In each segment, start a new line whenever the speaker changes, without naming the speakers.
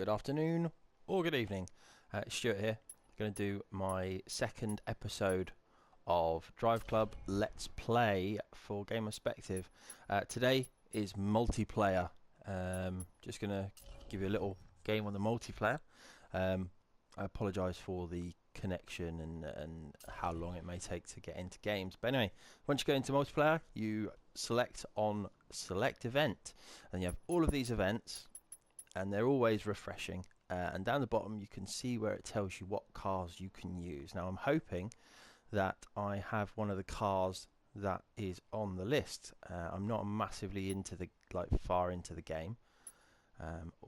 good afternoon, or good evening. Stuart here. Going to do my second episode of Driveclub Let's Play for Game Perspective. Today is multiplayer. Just going to give you a little game on the multiplayer. I apologise for the connection and how long it may take to get into games. But anyway, once you go into multiplayer, you select on Select Event, and you have all of these events, and they're always refreshing. And down the bottom you can see where it tells you what cars you can use. Now I'm hoping that I have one of the cars that is on the list. I'm not massively into the far into the game,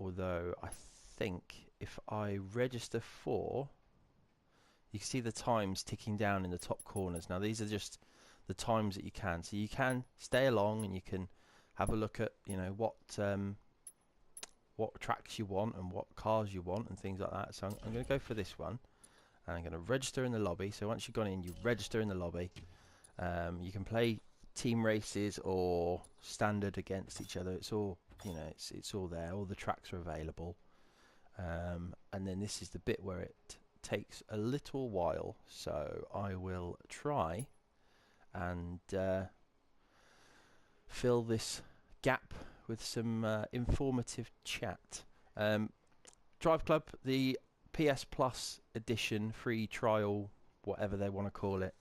although I think if I register for, you can see the times ticking down in the top corners. Now these are just the times that you can, so you can stay along and you can have a look at, you know, what tracks you want and what cars you want and things like that. So I'm going to go for this one, and I'm going to register in the lobby. So once you've gone in, you register in the lobby. You can play team races or standard against each other. It's all, you know, it's all there. All the tracks are available. And then this is the bit where it takes a little while, so I will try and fill this gap with some informative chat. Driveclub, the PS Plus edition, free trial, whatever they want to call it,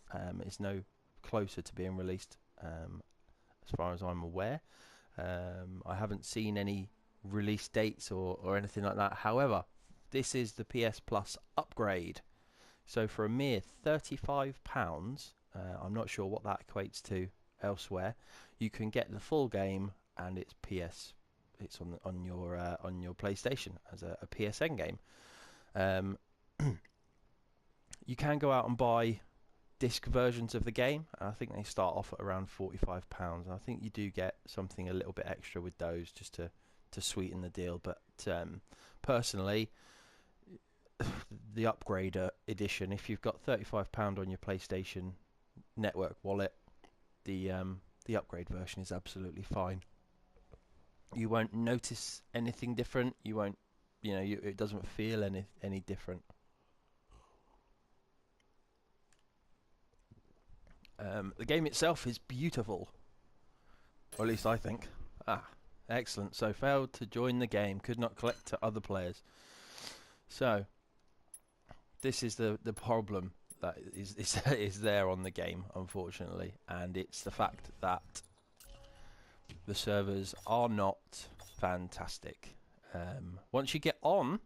is no closer to being released, as far as I'm aware. I haven't seen any release dates or anything like that. However, this is the PS Plus upgrade, so for a mere £35, I'm not sure what that equates to elsewhere, you can get the full game, and it's it's on your PlayStation as a PSN game. You can go out and buy disc versions of the game. I think they start off at around £45. I think you do get something a little bit extra with those, just to sweeten the deal. But personally, the upgrade edition, if you've got £35 on your PlayStation Network wallet, the upgrade version is absolutely fine. You won't notice anything different. You won't, you know, it doesn't feel any different. The game itself is beautiful, or at least I think. Excellent. So failed to join the game, could not collect to other players. So this is the problem that is there on the game, unfortunately, and it's the fact that the servers are not fantastic. Once you get on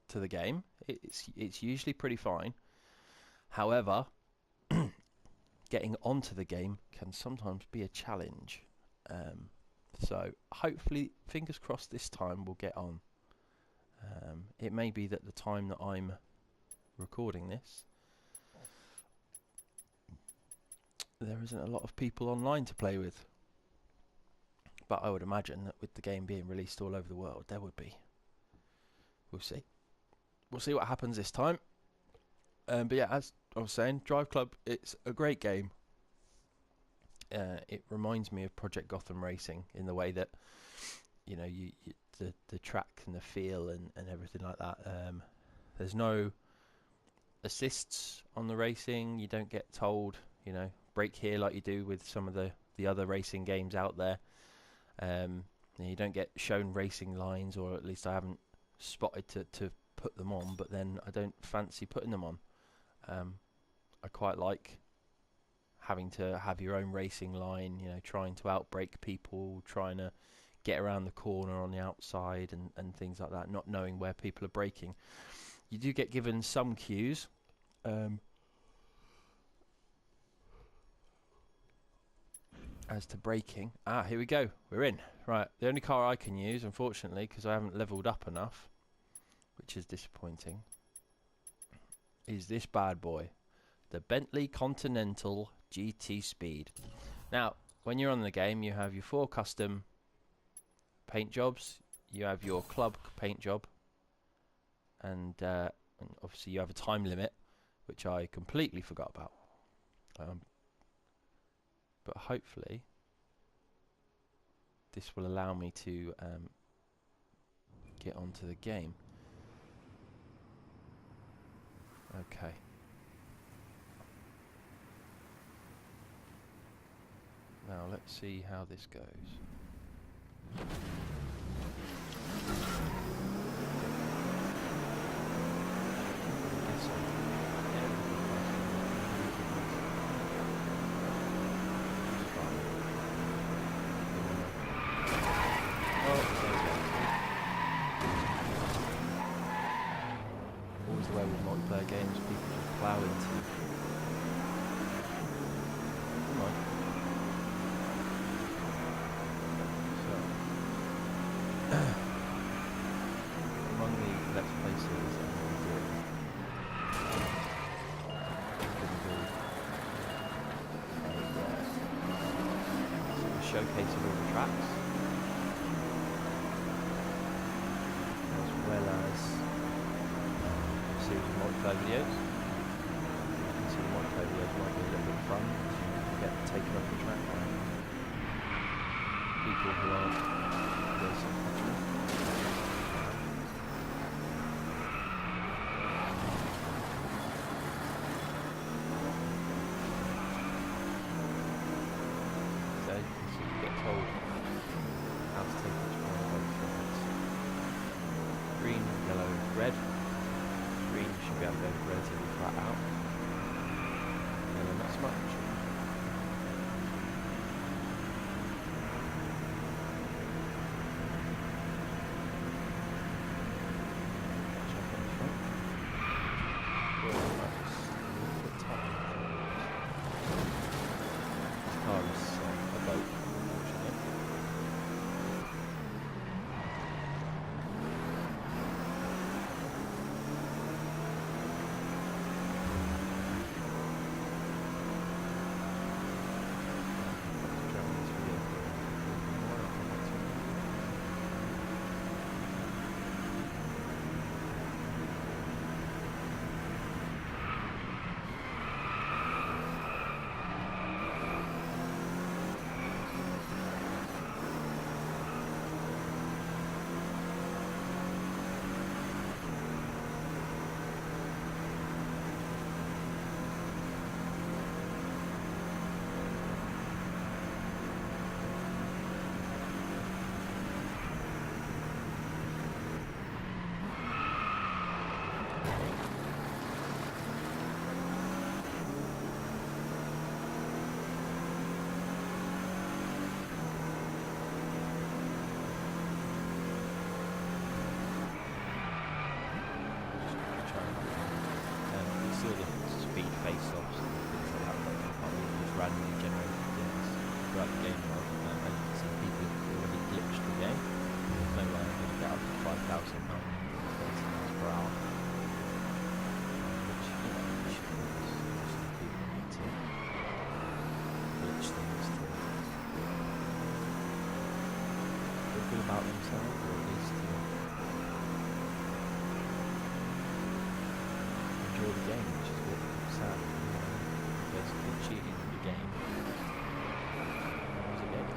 to the game, it's usually pretty fine. However, getting onto the game can sometimes be a challenge. So hopefully, fingers crossed, this time we'll get on. It may be that the time that I'm recording this, there isn't a lot of people online to play with. But I would imagine that with the game being released all over the world, there would be. We'll see. We'll see what happens this time. But yeah, as I was saying, Driveclub, it's a great game. It reminds me of Project Gotham Racing in the way that, you know, the track and the feel and everything like that. There's no assists on the racing. You don't get told, you know, brake here like you do with some of the other racing games out there. You don't get shown racing lines, or at least I haven't spotted to put them on, but then I don't fancy putting them on. I quite like having to have your own racing line, you know, trying to outbrake people, trying to get around the corner on the outside and things like that, not knowing where people are braking. You do get given some cues. As to braking, here we go, we're in. Right, the only car I can use, unfortunately, because I haven't leveled up enough, which is disappointing, is this bad boy, the Bentley Continental GT Speed. Now, when you're on the game, you have your 4 custom paint jobs, you have your club paint job, and obviously you have a time limit, which I completely forgot about. But hopefully this will allow me to get onto the game. Okay. Now let's see how this goes. Always the way with multiplayer games, people just plough into. Come on. So, among the Let's Play series that I'm going to do, a showcase of all the tracks, as well as a series of multiplayer videos. You can see the multiplayer videos might be a little bit fun, you get taken off the track by people who aren't racing properly. So you can see, you get told how to take each one of those rides. Green, yellow, red. Green should be able to go relatively flat out. Yellow not so much. face-offs and things like that, but just randomly generated things throughout the game. As you can see, people have already glitched the game. There's no way I'm going to get up to 5,000 miles per hour. Which, you know, people need to glitch things to feel good about themselves, or at least enjoy the game, which is a bit sad. Basically cheating the game. That was a game.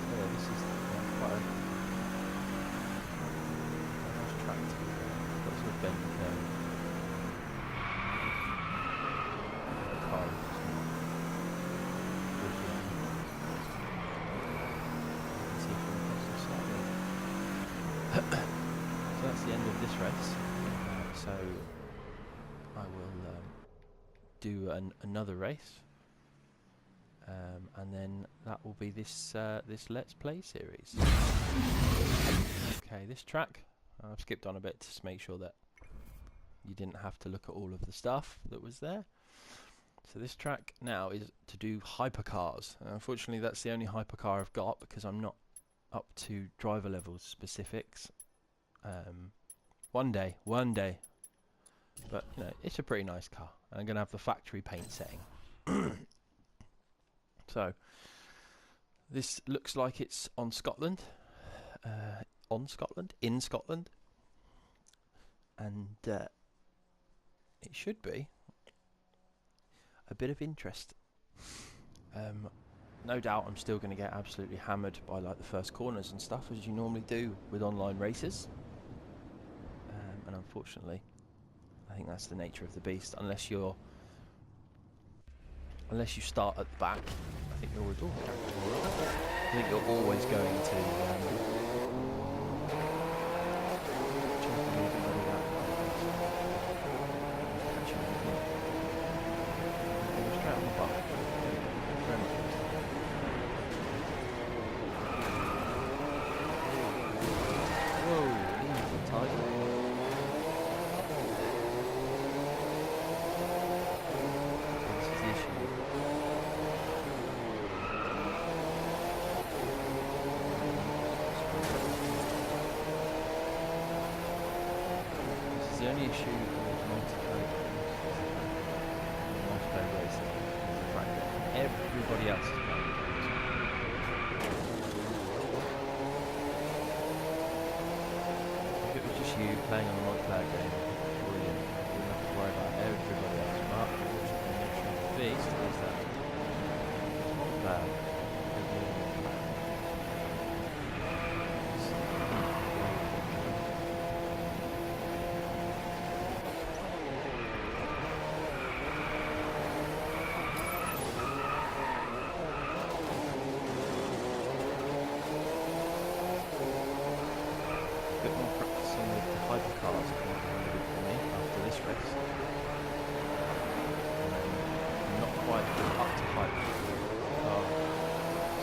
So yeah, this is quite a nice track to be there. Lots of bend curve. So that's the end of this race. So I will do another race, and then that will be this this Let's Play series. Okay, this track I've skipped on a bit to make sure that you didn't have to look at all of the stuff that was there. So this track now is to do hypercars. Unfortunately, that's the only hypercar I've got because I'm not up to driver level specifics. One day, but you know, it's a pretty nice car. I'm gonna have the factory paint setting. So this looks like it's on Scotland, in Scotland, and it should be a bit of interest. No doubt I'm still going to get absolutely hammered by like the first corners and stuff, as you normally do with online races. And unfortunately, I think that's the nature of the beast. Unless you start at the back, I think you're always going to. The only issue with multiplayer racing is the fact that everybody else is playing the game. If it was just you playing on a multiplayer game, brilliant. You wouldn't have to worry about everybody else. But unfortunately, the nature of the beast is that it's multiplayer. Bit more practicing with the hypercars for me after this race. Not quite up to hyper car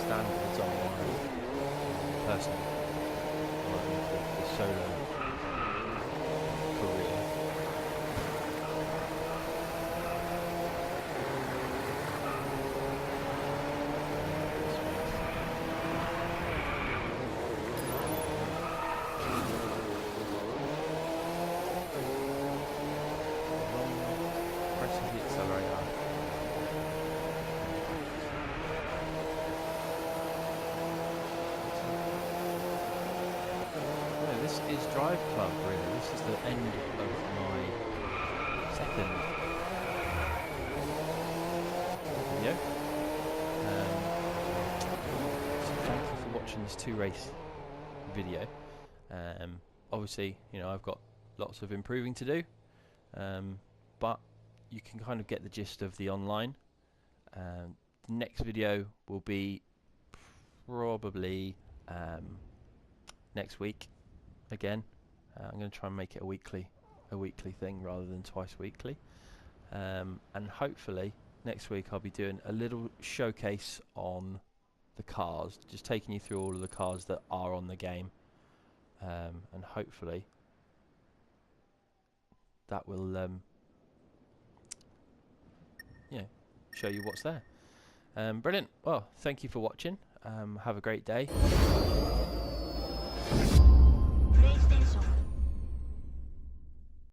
standards on my personal the solo career. This is Driveclub, really. This is the end of my second video. So thank you for watching this 2-race video. Obviously, you know, I've got lots of improving to do, but you can kind of get the gist of the online. The next video will be probably next week. Again, I'm going to try and make it a weekly thing rather than twice weekly, and hopefully next week I'll be doing a little showcase on the cars, just taking you through all of the cars that are on the game, and hopefully that will show you what's there. Brilliant. Well, thank you for watching. Have a great day.